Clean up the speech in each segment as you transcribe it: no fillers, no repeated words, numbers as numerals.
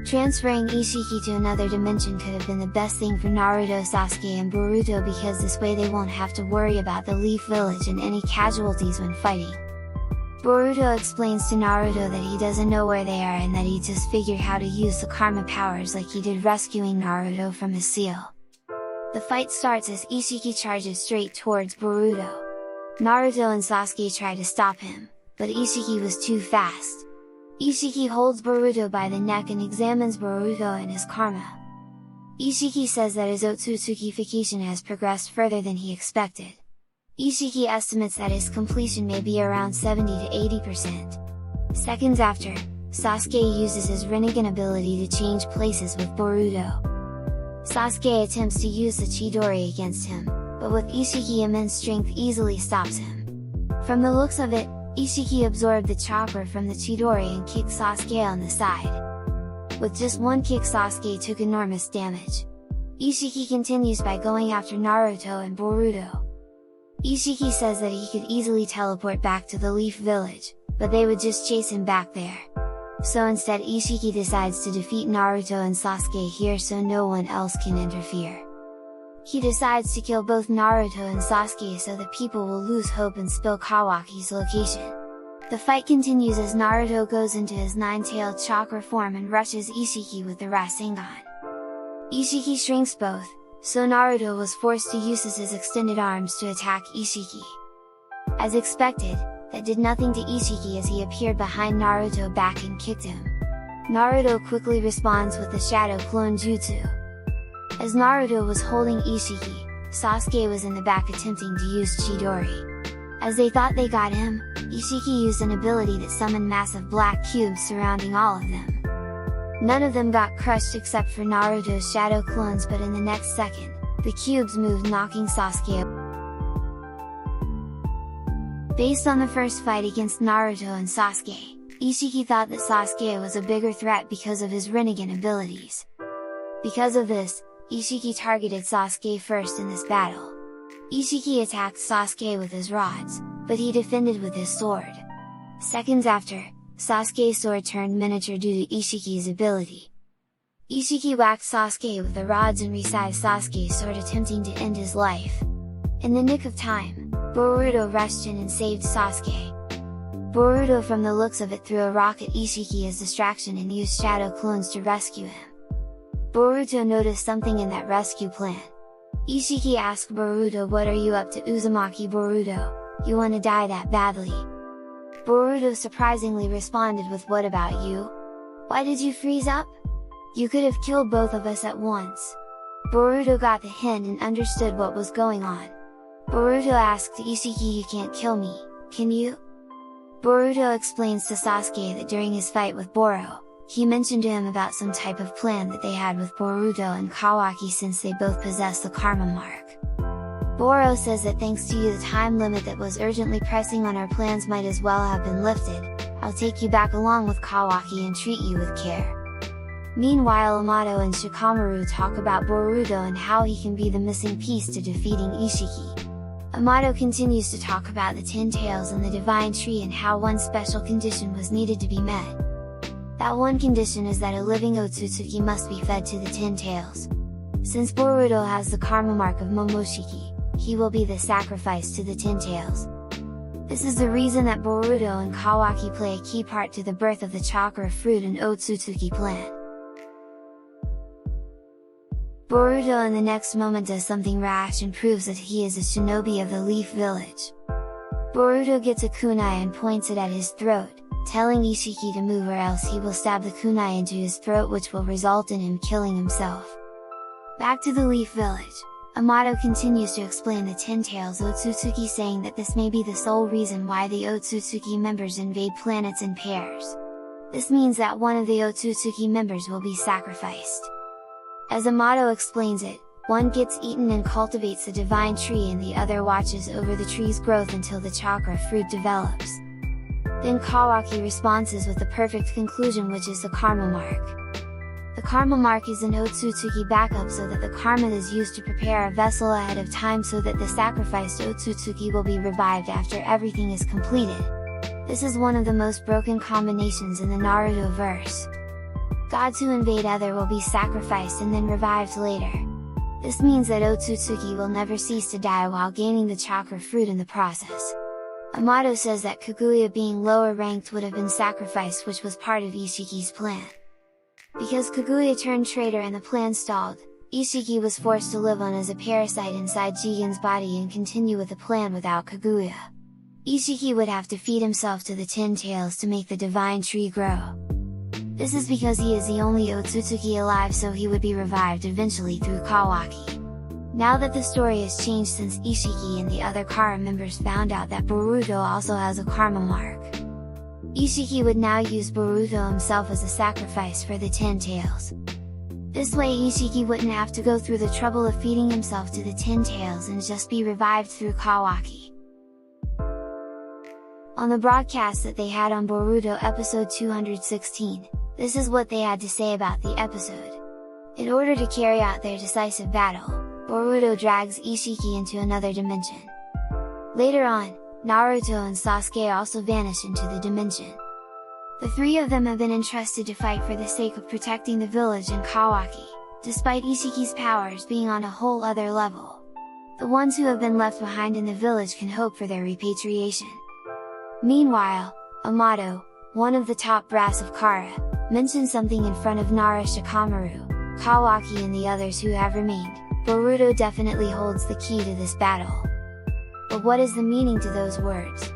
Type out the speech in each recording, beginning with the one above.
Transferring Ishiki to another dimension could have been the best thing for Naruto, Sasuke and Boruto, because this way they won't have to worry about the Leaf Village and any casualties when fighting. Boruto explains to Naruto that he doesn't know where they are and that he just figured how to use the karma powers like he did rescuing Naruto from his seal. The fight starts as Ishiki charges straight towards Boruto. Naruto and Sasuke try to stop him, but Ishiki was too fast. Ishiki holds Boruto by the neck and examines Boruto and his karma. Ishiki says that his Otsutsukification has progressed further than he expected. Ishiki estimates that his completion may be around 70 to 80%. Seconds after, Sasuke uses his Rinnegan ability to change places with Boruto. Sasuke attempts to use the Chidori against him, but with Ishiki immense strength easily stops him. From the looks of it, Ishiki absorbed the chakra from the Chidori and kicked Sasuke on the side. With just one kick, Sasuke took enormous damage. Ishiki continues by going after Naruto and Boruto. Ishiki says that he could easily teleport back to the Leaf Village, but they would just chase him back there. So instead Ishiki decides to defeat Naruto and Sasuke here so no one else can interfere. He decides to kill both Naruto and Sasuke so that people will lose hope and spill Kawaki's location. The fight continues as Naruto goes into his nine-tailed chakra form and rushes Ishiki with the Rasengan. Ishiki shrinks both, so Naruto was forced to use his extended arms to attack Ishiki. As expected, that did nothing to Ishiki as he appeared behind Naruto back and kicked him. Naruto quickly responds with the Shadow Clone Jutsu. As Naruto was holding Ishiki, Sasuke was in the back attempting to use Chidori. As they thought they got him, Ishiki used an ability that summoned massive black cubes surrounding all of them. None of them got crushed except for Naruto's shadow clones, but in the next second, the cubes moved, knocking Sasuke up. Based on the first fight against Naruto and Sasuke, Ishiki thought that Sasuke was a bigger threat because of his Rinnegan abilities. Because of this, Ishiki targeted Sasuke first in this battle. Ishiki attacked Sasuke with his rods, but he defended with his sword. Seconds after, Sasuke's sword turned miniature due to Ishiki's ability. Ishiki whacked Sasuke with the rods and resized Sasuke's sword, attempting to end his life. In the nick of time, Boruto rushed in and saved Sasuke. Boruto, from the looks of it, threw a rock at Ishiki as distraction and used shadow clones to rescue him. Boruto noticed something in that rescue plan. Ishiki asked Boruto, "What are you up to, Uzumaki Boruto? You wanna die that badly?" Boruto surprisingly responded with, "What about you? Why did you freeze up? You could have killed both of us at once." Boruto got the hint and understood what was going on. Boruto asked Ishiki, "You can't kill me, can you?" Boruto explains to Sasuke that during his fight with Boro, he mentioned to him about some type of plan that they had with Boruto and Kawaki, since they both possess the karma mark. Boro says that thanks to you, the time limit that was urgently pressing on our plans might as well have been lifted. I'll take you back along with Kawaki and treat you with care. Meanwhile, Amato and Shikamaru talk about Boruto and how he can be the missing piece to defeating Ishiki. Amato continues to talk about the 10 tails and the divine tree and how one special condition was needed to be met. That one condition is that a living Otsutsuki must be fed to the 10 tails. Since Boruto has the karma mark of Momoshiki, he will be the sacrifice to the 10 tails. This is the reason that Boruto and Kawaki play a key part to the birth of the chakra fruit and Otsutsuki plant. Boruto in the next moment does something rash and proves that he is a shinobi of the Leaf Village. Boruto gets a kunai and points it at his throat, telling Ishiki to move or else he will stab the kunai into his throat, which will result in him killing himself. Back to the Leaf Village, Amato continues to explain the 10 tails Otsutsuki, saying that this may be the sole reason why the Otsutsuki members invade planets in pairs. This means that one of the Otsutsuki members will be sacrificed. As Amato explains it, one gets eaten and cultivates the divine tree and the other watches over the tree's growth until the chakra fruit develops. Then Kawaki responds with the perfect conclusion, which is the karma mark. The karma mark is an Otsutsuki backup so that the karma is used to prepare a vessel ahead of time so that the sacrificed Otsutsuki will be revived after everything is completed. This is one of the most broken combinations in the Naruto verse. Gods who invade other will be sacrificed and then revived later. This means that Otsutsuki will never cease to die while gaining the chakra fruit in the process. Amato says that Kaguya being lower ranked would have been sacrificed, which was part of Ishiki's plan. Because Kaguya turned traitor and the plan stalled, Ishiki was forced to live on as a parasite inside Jigen's body and continue with the plan without Kaguya. Ishiki would have to feed himself to the 10 tails to make the divine tree grow. This is because he is the only Otsutsuki alive, so he would be revived eventually through Kawaki. Now that the story has changed since Ishiki and the other Kara members found out that Boruto also has a karma mark, Ishiki would now use Boruto himself as a sacrifice for the 10 tails. This way Ishiki wouldn't have to go through the trouble of feeding himself to the 10 tails and just be revived through Kawaki. On the broadcast that they had on Boruto episode 216, this is what they had to say about the episode. In order to carry out their decisive battle, Boruto drags Ishiki into another dimension. Later on, Naruto and Sasuke also vanish into the dimension. The three of them have been entrusted to fight for the sake of protecting the village and Kawaki, despite Ishiki's powers being on a whole other level. The ones who have been left behind in the village can hope for their repatriation. Meanwhile, Amato, one of the top brass of Kara, mentions something in front of Nara Shikamaru, Kawaki and the others who have remained. Boruto definitely holds the key to this battle. But what is the meaning to those words?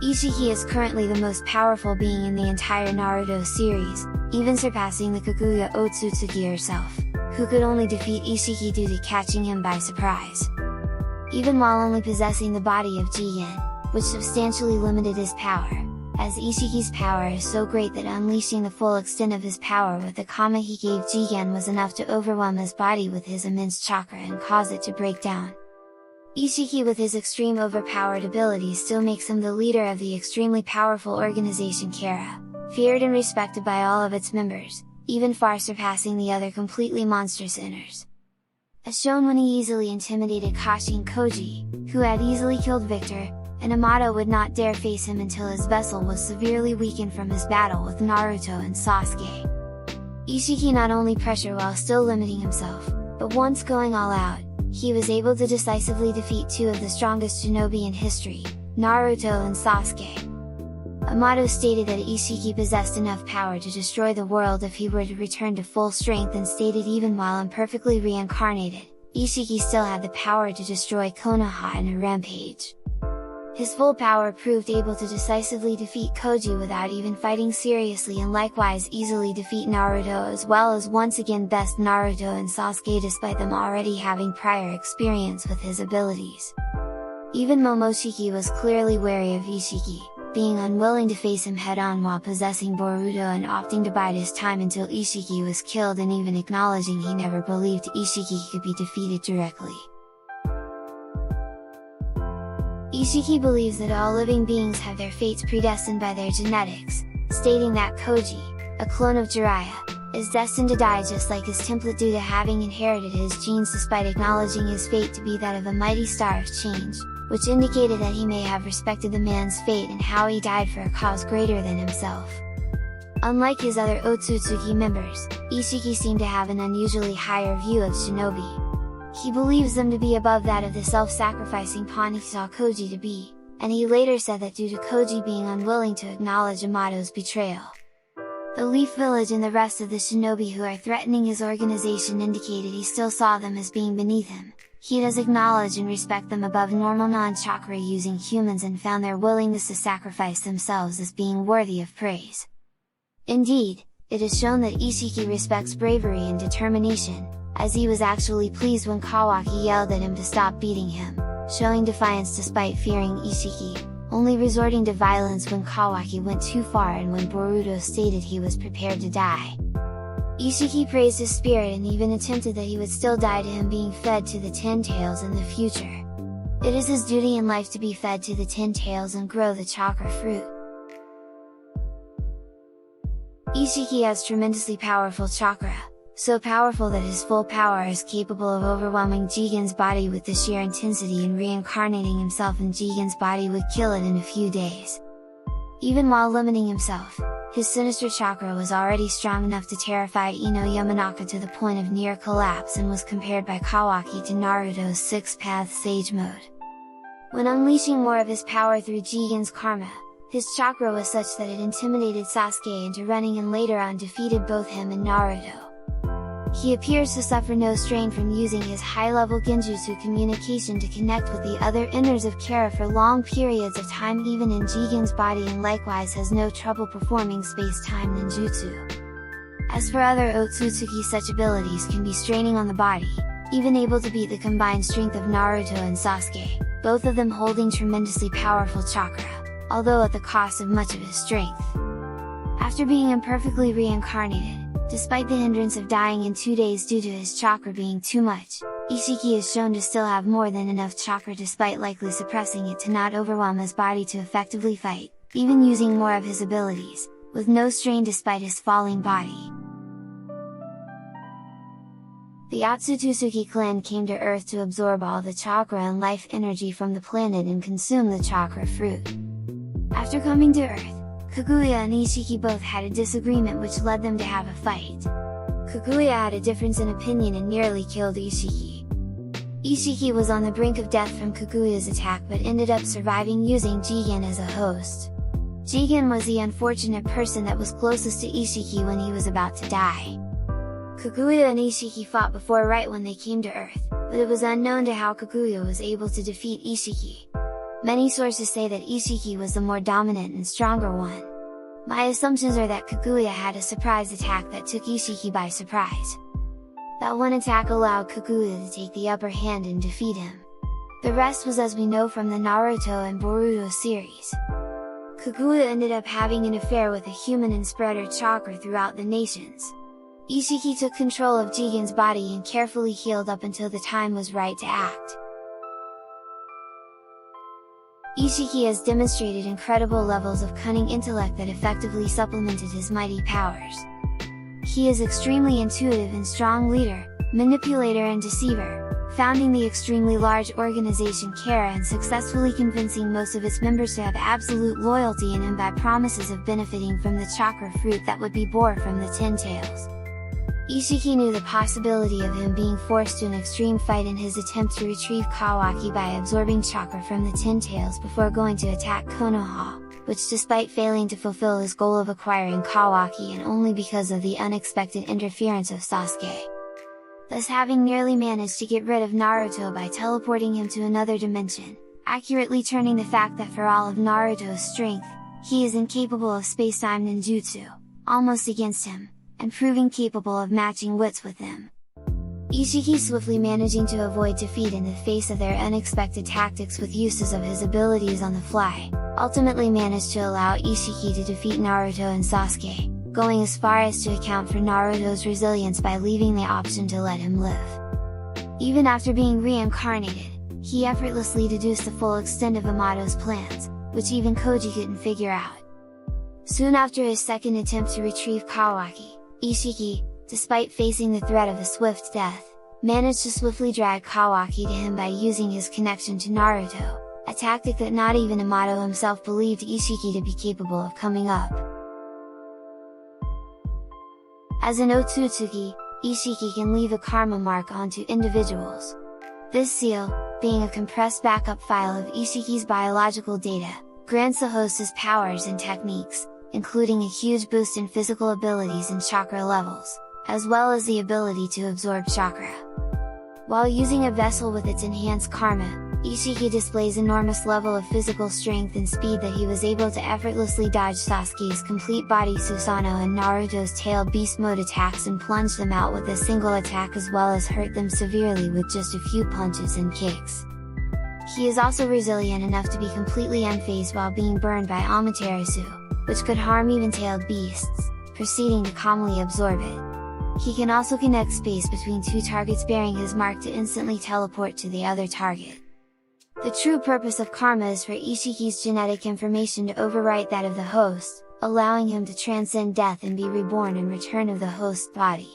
Ishiki is currently the most powerful being in the entire Naruto series, even surpassing the Kaguya Otsutsuki herself, who could only defeat Ishiki due to catching him by surprise. Even while only possessing the body of Jigen, which substantially limited his power, as Ishiki's power is so great that unleashing the full extent of his power with the Kama he gave Jigen was enough to overwhelm his body with his immense chakra and cause it to break down. Ishiki with his extreme overpowered abilities still makes him the leader of the extremely powerful organization Kara, feared and respected by all of its members, even far surpassing the other completely monstrous inners. As shown when he easily intimidated Kashi and Koji, who had easily killed Victor, and Amato would not dare face him until his vessel was severely weakened from his battle with Naruto and Sasuke. Ishiki not only pressured while still limiting himself, but once going all out, he was able to decisively defeat two of the strongest shinobi in history, Naruto and Sasuke. Amato stated that Ishiki possessed enough power to destroy the world if he were to return to full strength, and stated even while imperfectly reincarnated, Ishiki still had the power to destroy Konoha in a rampage. His full power proved able to decisively defeat Koji without even fighting seriously, and likewise easily defeat Naruto, as well as once again best Naruto and Sasuke despite them already having prior experience with his abilities. Even Momoshiki was clearly wary of Ishiki, being unwilling to face him head-on while possessing Boruto and opting to bide his time until Ishiki was killed, and even acknowledging he never believed Ishiki could be defeated directly. Ishiki believes that all living beings have their fates predestined by their genetics, stating that Koji, a clone of Jiraiya, is destined to die just like his template due to having inherited his genes, despite acknowledging his fate to be that of a mighty star of change, which indicated that he may have respected the man's fate and how he died for a cause greater than himself. Unlike his other Otsutsuki members, Ishiki seemed to have an unusually higher view of shinobi. He believes them to be above that of the self-sacrificing pawn he saw Koji to be, and he later said that due to Koji being unwilling to acknowledge Amato's betrayal. The Leaf Village and the rest of the shinobi who are threatening his organization indicated he still saw them as being beneath him. He does acknowledge and respect them above normal non-chakra using humans, and found their willingness to sacrifice themselves as being worthy of praise. Indeed, it is shown that Ishiki respects bravery and determination, as he was actually pleased when Kawaki yelled at him to stop beating him, showing defiance despite fearing Ishiki, only resorting to violence when Kawaki went too far and when Boruto stated he was prepared to die. Ishiki praised his spirit and even attempted that he would still die to him being fed to the 10 tails in the future. It is his duty in life to be fed to the 10 tails and grow the chakra fruit. Ishiki has tremendously powerful chakra, so powerful that his full power is capable of overwhelming Jigen's body with the sheer intensity, and reincarnating himself in Jigen's body would kill it in a few days. Even while limiting himself, his sinister chakra was already strong enough to terrify Ino Yamanaka to the point of near collapse and was compared by Kawaki to Naruto's six-path sage mode. When unleashing more of his power through Jigen's karma, his chakra was such that it intimidated Sasuke into running and later on defeated both him and Naruto. He appears to suffer no strain from using his high-level genjutsu communication to connect with the other inners of Kara for long periods of time even in Jigen's body, and likewise has no trouble performing space-time ninjutsu. As for other Otsutsuki, such abilities can be straining on the body, even able to beat the combined strength of Naruto and Sasuke, both of them holding tremendously powerful chakra, although at the cost of much of his strength. After being imperfectly reincarnated, despite the hindrance of dying in 2 days due to his chakra being too much, Ishiki is shown to still have more than enough chakra despite likely suppressing it to not overwhelm his body to effectively fight, even using more of his abilities, with no strain despite his falling body. The Otsutsuki clan came to Earth to absorb all the chakra and life energy from the planet and consume the chakra fruit. After coming to Earth, Kaguya and Ishiki both had a disagreement which led them to have a fight. Kaguya had a difference in opinion and nearly killed Ishiki. Ishiki was on the brink of death from Kaguya's attack but ended up surviving using Jigen as a host. Jigen was the unfortunate person that was closest to Ishiki when he was about to die. Kaguya and Ishiki fought before right when they came to Earth, but it was unknown to how Kaguya was able to defeat Ishiki. Many sources say that Ishiki was the more dominant and stronger one. My assumptions are that Kaguya had a surprise attack that took Ishiki by surprise. That one attack allowed Kaguya to take the upper hand and defeat him. The rest was as we know from the Naruto and Boruto series. Kaguya ended up having an affair with a human and spread her chakra throughout the nations. Ishiki took control of Jigen's body and carefully healed up until the time was right to act. Ishiki has demonstrated incredible levels of cunning intellect that effectively supplemented his mighty powers. He is extremely intuitive and strong leader, manipulator and deceiver, founding the extremely large organization Kara and successfully convincing most of its members to have absolute loyalty in him by promises of benefiting from the chakra fruit that would be bore from the 10 tails. Ishiki knew the possibility of him being forced to an extreme fight in his attempt to retrieve Kawaki by absorbing chakra from the 10 tails before going to attack Konoha, which despite failing to fulfill his goal of acquiring Kawaki and only because of the unexpected interference of Sasuke. Thus having nearly managed to get rid of Naruto by teleporting him to another dimension, accurately turning the fact that for all of Naruto's strength, he is incapable of space-time ninjutsu, almost against him, and proving capable of matching wits with them. Ishiki swiftly managing to avoid defeat in the face of their unexpected tactics with uses of his abilities on the fly, ultimately managed to allow Ishiki to defeat Naruto and Sasuke, going as far as to account for Naruto's resilience by leaving the option to let him live. Even after being reincarnated, he effortlessly deduced the full extent of Amato's plans, which even Koji couldn't figure out. Soon after his second attempt to retrieve Kawaki, Ishiki, despite facing the threat of a swift death, managed to swiftly drag Kawaki to him by using his connection to Naruto, a tactic that not even Amato himself believed Ishiki to be capable of coming up. As an Otsutsuki, Ishiki can leave a karma mark onto individuals. This seal, being a compressed backup file of Ishiki's biological data, grants the host his powers and techniques, including a huge boost in physical abilities and chakra levels, as well as the ability to absorb chakra. While using a vessel with its enhanced karma, Ishiki displays enormous level of physical strength and speed that he was able to effortlessly dodge Sasuke's complete body Susanoo and Naruto's tail beast mode attacks and plunge them out with a single attack as well as hurt them severely with just a few punches and kicks. He is also resilient enough to be completely unfazed while being burned by Amaterasu, which could harm even-tailed beasts, proceeding to calmly absorb it. He can also connect space between two targets bearing his mark to instantly teleport to the other target. The true purpose of karma is for Ishiki's genetic information to overwrite that of the host, allowing him to transcend death and be reborn in return of the host's body.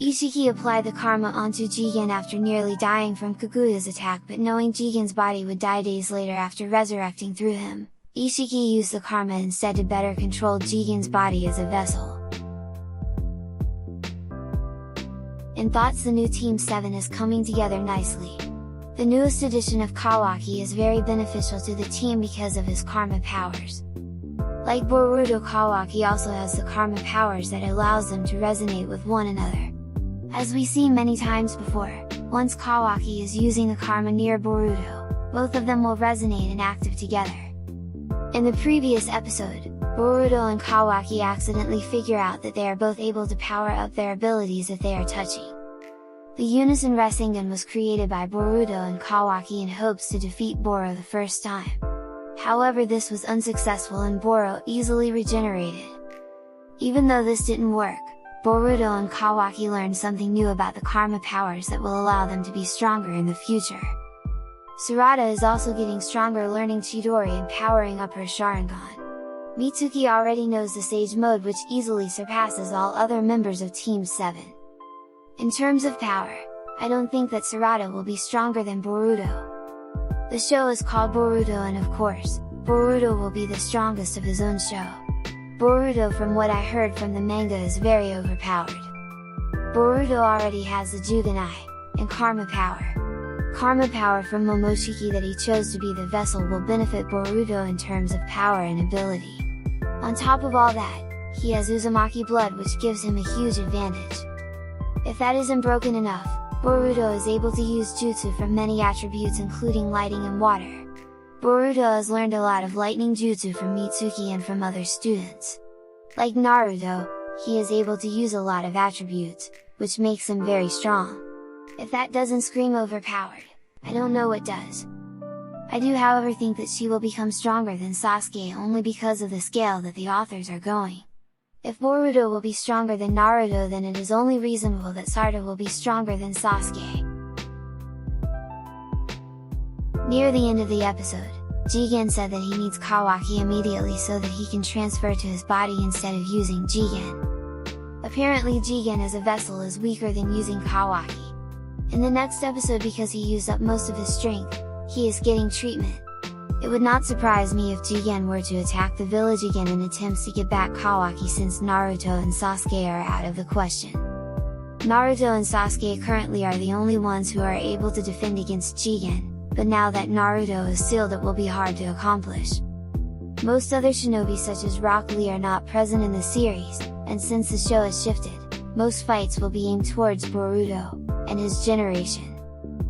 Ishiki applied the karma onto Jigen after nearly dying from Kaguya's attack, but knowing Jigen's body would die days later after resurrecting through him, Ishiki used the karma instead to better control Jigen's body as a vessel. In thoughts, the new Team 7 is coming together nicely. The newest edition of Kawaki is very beneficial to the team because of his karma powers. Like Boruto, Kawaki also has the karma powers that allows them to resonate with one another. As we've seen many times before, once Kawaki is using the karma near Boruto, both of them will resonate and active together. In the previous episode, Boruto and Kawaki accidentally figure out that they are both able to power up their abilities if they are touching. The Unison Rasengan was created by Boruto and Kawaki in hopes to defeat Boro the first time. However, this was unsuccessful and Boro easily regenerated. Even though this didn't work, Boruto and Kawaki learned something new about the karma powers that will allow them to be stronger in the future. Sarada is also getting stronger, learning Chidori and powering up her Sharingan. Mitsuki already knows the Sage mode, which easily surpasses all other members of Team 7. In terms of power, I don't think that Sarada will be stronger than Boruto. The show is called Boruto and of course, Boruto will be the strongest of his own show. Boruto, from what I heard from the manga, is very overpowered. Boruto already has the Jugenai, and Karma power. Karma power from Momoshiki that he chose to be the vessel will benefit Boruto in terms of power and ability. On top of all that, he has Uzumaki blood, which gives him a huge advantage. If that isn't broken enough, Boruto is able to use jutsu from many attributes including lighting and water. Boruto has learned a lot of lightning jutsu from Mitsuki and from other students. Like Naruto, he is able to use a lot of attributes, which makes him very strong. If that doesn't scream overpowered, I don't know what does. I do however think that she will become stronger than Sasuke only because of the scale that the authors are going. If Boruto will be stronger than Naruto, then it is only reasonable that Sarada will be stronger than Sasuke. Near the end of the episode, Jigen said that he needs Kawaki immediately so that he can transfer to his body instead of using Jigen. Apparently Jigen as a vessel is weaker than using Kawaki. In the next episode, because he used up most of his strength, he is getting treatment. It would not surprise me if Jigen were to attack the village again in attempts to get back Kawaki, since Naruto and Sasuke are out of the question. Naruto and Sasuke currently are the only ones who are able to defend against Jigen, but now that Naruto is sealed, it will be hard to accomplish. Most other shinobi such as Rock Lee are not present in the series, and since the show has shifted, most fights will be aimed towards Boruto and his generation.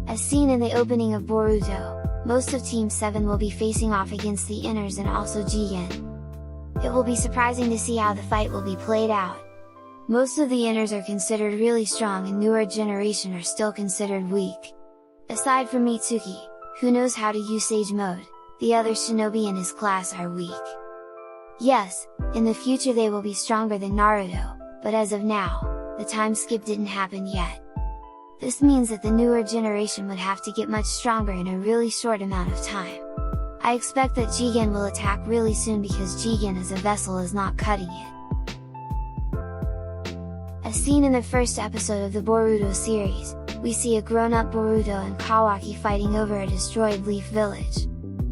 As seen in the opening of Boruto, most of Team 7 will be facing off against the Inners and also Jigen. It will be surprising to see how the fight will be played out. Most of the Inners are considered really strong and newer generation are still considered weak. Aside from Mitsuki, who knows how to use Sage mode, the other shinobi in his class are weak. Yes, in the future they will be stronger than Naruto, but as of now, the time skip didn't happen yet. This means that the newer generation would have to get much stronger in a really short amount of time. I expect that Jigen will attack really soon because Jigen as a vessel is not cutting it. As seen in the first episode of the Boruto series, we see a grown-up Boruto and Kawaki fighting over a destroyed Leaf Village.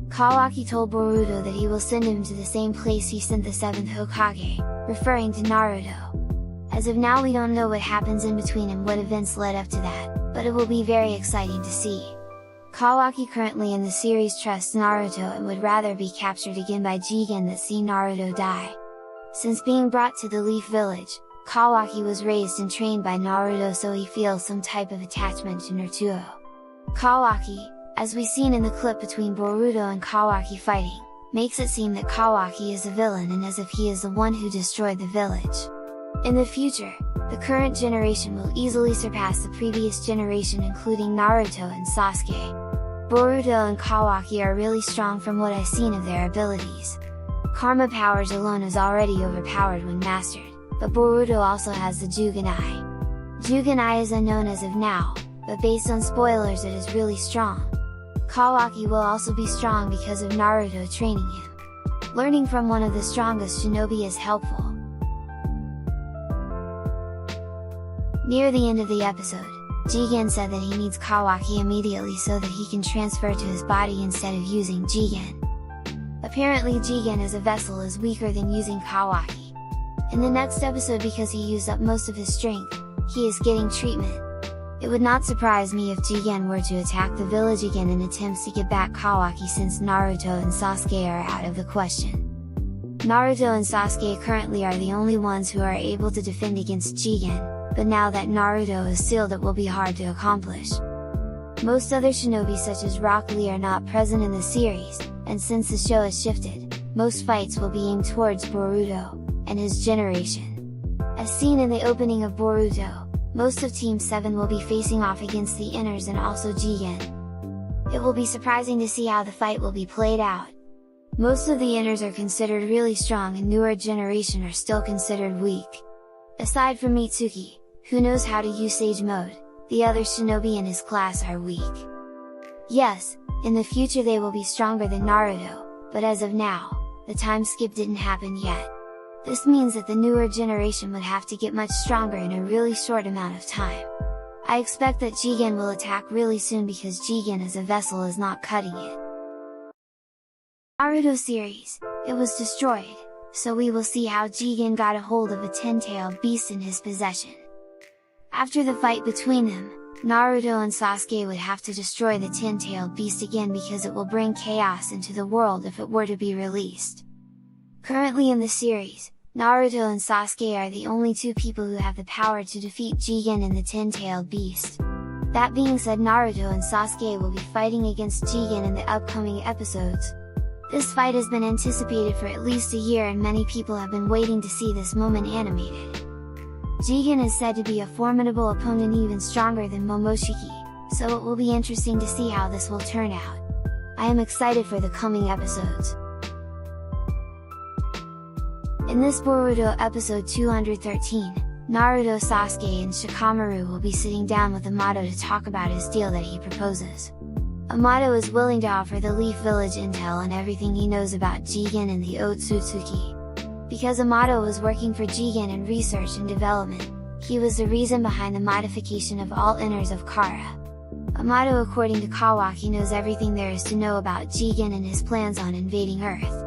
Kawaki told Boruto that he will send him to the same place he sent the 7th Hokage, referring to Naruto. As of now we don't know what happens in between and what events led up to that, but it will be very exciting to see. Kawaki currently in the series trusts Naruto and would rather be captured again by Jigen than see Naruto die. Since being brought to the Leaf Village, Kawaki was raised and trained by Naruto, so he feels some type of attachment to Naruto. Kawaki, as we seen in the clip between Boruto and Kawaki fighting, makes it seem that Kawaki is a villain and as if he is the one who destroyed the village. In the future, the current generation will easily surpass the previous generation including Naruto and Sasuke. Boruto and Kawaki are really strong from what I've seen of their abilities. Karma powers alone is already overpowered when mastered, but Boruto also has the Jugenai. Jugenai is unknown as of now, but based on spoilers it is really strong. Kawaki will also be strong because of Naruto training him. Learning from one of the strongest shinobi is helpful. Near the end of the episode, Jigen said that he needs Kawaki immediately so that he can transfer to his body instead of using Jigen. Apparently Jigen as a vessel is weaker than using Kawaki. In the next episode, because he used up most of his strength, he is getting treatment. It would not surprise me if Jigen were to attack the village again in attempts to get back Kawaki, since Naruto and Sasuke are out of the question. Naruto and Sasuke currently are the only ones who are able to defend against Jigen, but now that Naruto is sealed, it will be hard to accomplish. Most other shinobi such as Rock Lee are not present in the series, and since the show has shifted, most fights will be aimed towards Boruto and his generation. As seen in the opening of Boruto, most of Team 7 will be facing off against the Inners and also Jigen. It will be surprising to see how the fight will be played out. Most of the Inners are considered really strong and newer generation are still considered weak. Aside from Mitsuki, who knows how to use Sage Mode, the other shinobi in his class are weak. Yes, in the future they will be stronger than Naruto, but as of now, the time skip didn't happen yet. This means that the newer generation would have to get much stronger in a really short amount of time. I expect that Jigen will attack really soon because Jigen as a vessel is not cutting it. Naruto series, it was destroyed, so we will see how Jigen got a hold of a 10-tailed beast in his possession. After the fight between them, Naruto and Sasuke would have to destroy the 10-tailed beast again because it will bring chaos into the world if it were to be released. Currently in the series, Naruto and Sasuke are the only two people who have the power to defeat Jigen and the 10-tailed beast. That being said, Naruto and Sasuke will be fighting against Jigen in the upcoming episodes. This fight has been anticipated for at least a year and many people have been waiting to see this moment animated. Jigen is said to be a formidable opponent, even stronger than Momoshiki, so it will be interesting to see how this will turn out. I am excited for the coming episodes. In this Boruto episode 213, Naruto, Sasuke and Shikamaru will be sitting down with Amato to talk about his deal that he proposes. Amato is willing to offer the Leaf Village intel and everything he knows about Jigen and the Otsutsuki. Because Amato was working for Jigen in research and development, he was the reason behind the modification of all Inners of Kara. Amato, according to Kawaki, knows everything there is to know about Jigen and his plans on invading Earth.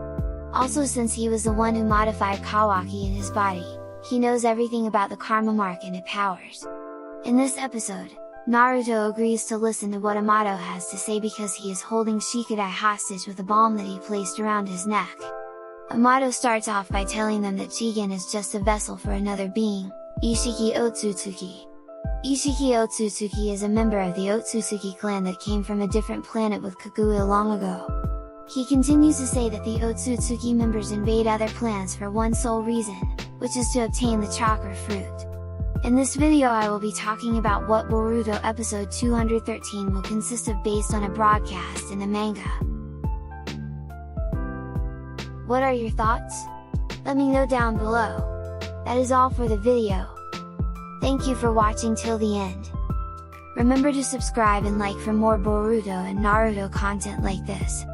Also, since he was the one who modified Kawaki in his body, he knows everything about the Karma Mark and its powers. In this episode, Naruto agrees to listen to what Amato has to say because he is holding Shikadai hostage with a bomb that he placed around his neck. Amato starts off by telling them that Jigen is just a vessel for another being, Ishiki Otsutsuki. Ishiki Otsutsuki is a member of the Otsutsuki clan that came from a different planet with Kaguya long ago. He continues to say that the Otsutsuki members invade other planets for one sole reason, which is to obtain the chakra fruit. In this video I will be talking about what Boruto episode 213 will consist of based on a broadcast in the manga. What are your thoughts? Let me know down below. That is all for the video. Thank you for watching till the end. Remember to subscribe and like for more Boruto and Naruto content like this.